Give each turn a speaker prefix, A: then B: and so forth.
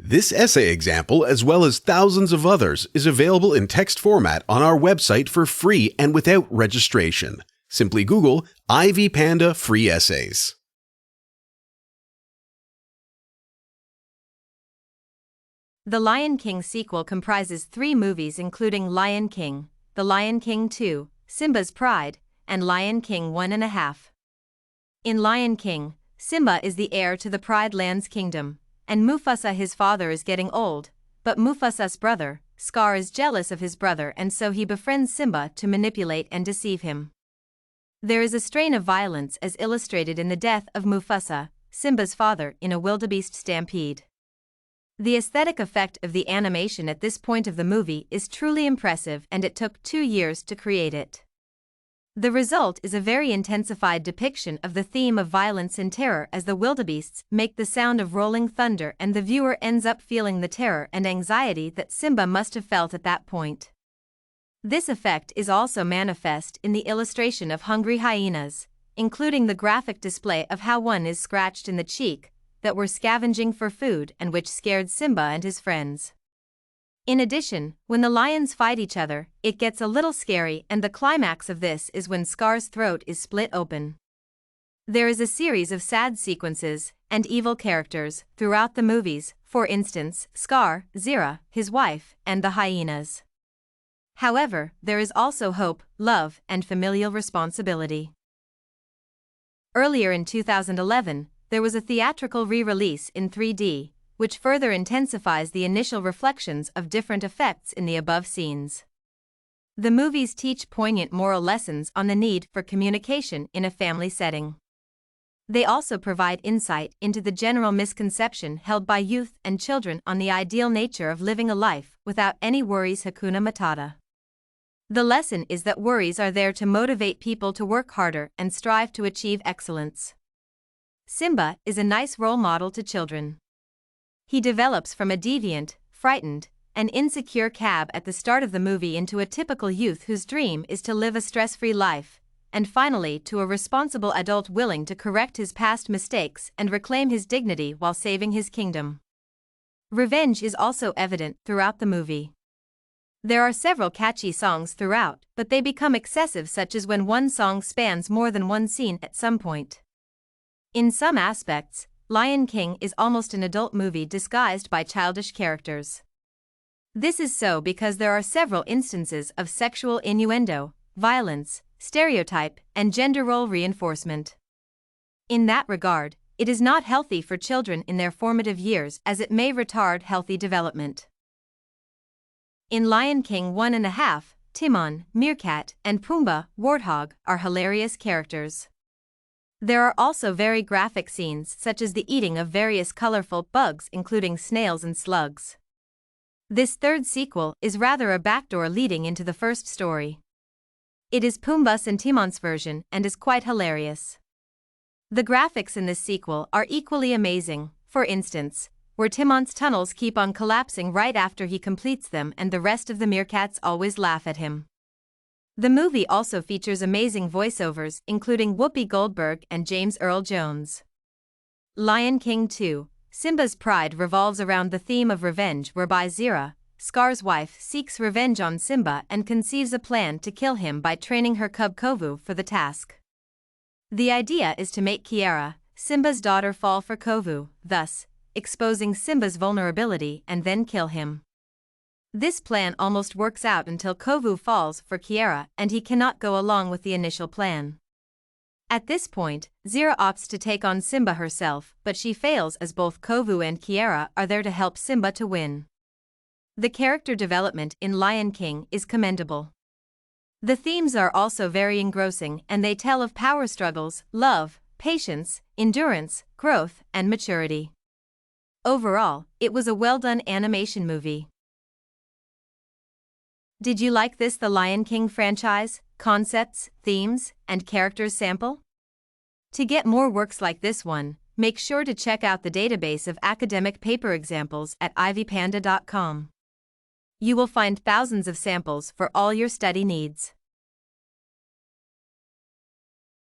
A: This essay example, as well as thousands of others, is available in text format on our website for free and without registration. Simply Google Ivy Panda Free Essays.
B: The Lion King sequel comprises 3 movies including Lion King, The Lion King 2, Simba's Pride, and Lion King 1.5. In Lion King, Simba is the heir to the Pride Lands Kingdom, and Mufasa, his father, is getting old, but Mufasa's brother, Scar, is jealous of his brother, and so he befriends Simba to manipulate and deceive him. There is a strain of violence as illustrated in the death of Mufasa, Simba's father, in a wildebeest stampede. The aesthetic effect of the animation at this point of the movie is truly impressive, and it took 2 years to create it. The result is a very intensified depiction of the theme of violence and terror as the wildebeests make the sound of rolling thunder, and the viewer ends up feeling the terror and anxiety that Simba must have felt at that point. This effect is also manifest in the illustration of hungry hyenas, including the graphic display of how one is scratched in the cheek, that were scavenging for food and which scared Simba and his friends. In addition, when the lions fight each other, it gets a little scary, and the climax of this is when Scar's throat is split open. There is a series of sad sequences and evil characters throughout the movies, for instance, Scar, Zira, his wife, and the hyenas. However, there is also hope, love, and familial responsibility. Earlier in 2011, there was a theatrical re-release in 3D, which further intensifies the initial reflections of different effects in the above scenes. The movies teach poignant moral lessons on the need for communication in a family setting. They also provide insight into the general misconception held by youth and children on the ideal nature of living a life without any worries. Hakuna Matata. The lesson is that worries are there to motivate people to work harder and strive to achieve excellence. Simba is a nice role model to children. He develops from a deviant, frightened, and insecure cab at the start of the movie into a typical youth whose dream is to live a stress-free life, and finally to a responsible adult willing to correct his past mistakes and reclaim his dignity while saving his kingdom. Revenge is also evident throughout the movie. There are several catchy songs throughout, but they become excessive, such as when one song spans more than one scene at some point. In some aspects, Lion King is almost an adult movie disguised by childish characters. This is so because there are several instances of sexual innuendo, violence, stereotype, and gender role reinforcement. In that regard, it is not healthy for children in their formative years, as it may retard healthy development. In Lion King 1.5, Timon, Meerkat, and Pumbaa, Warthog, are hilarious characters. There are also very graphic scenes such as the eating of various colorful bugs including snails and slugs. This third sequel is rather a backdoor leading into the first story. It is Pumbaa's and Timon's version and is quite hilarious. The graphics in this sequel are equally amazing, for instance, where Timon's tunnels keep on collapsing right after he completes them and the rest of the meerkats always laugh at him. The movie also features amazing voiceovers including Whoopi Goldberg and James Earl Jones. Lion King 2, Simba's Pride revolves around the theme of revenge, whereby Zira, Scar's wife, seeks revenge on Simba and conceives a plan to kill him by training her cub Kovu for the task. The idea is to make Kiara, Simba's daughter, fall for Kovu, thus exposing Simba's vulnerability, and then kill him. This plan almost works out until Kovu falls for Kiara and he cannot go along with the initial plan. At this point, Zira opts to take on Simba herself, but she fails as both Kovu and Kiara are there to help Simba to win. The character development in Lion King is commendable. The themes are also very engrossing, and they tell of power struggles, love, patience, endurance, growth, and maturity. Overall, it was a well-done animation movie. Did you like this The Lion King franchise, concepts, themes, and characters sample? To get more works like this one, make sure to check out the database of academic paper examples at ivypanda.com. You will find thousands of samples for all your study needs.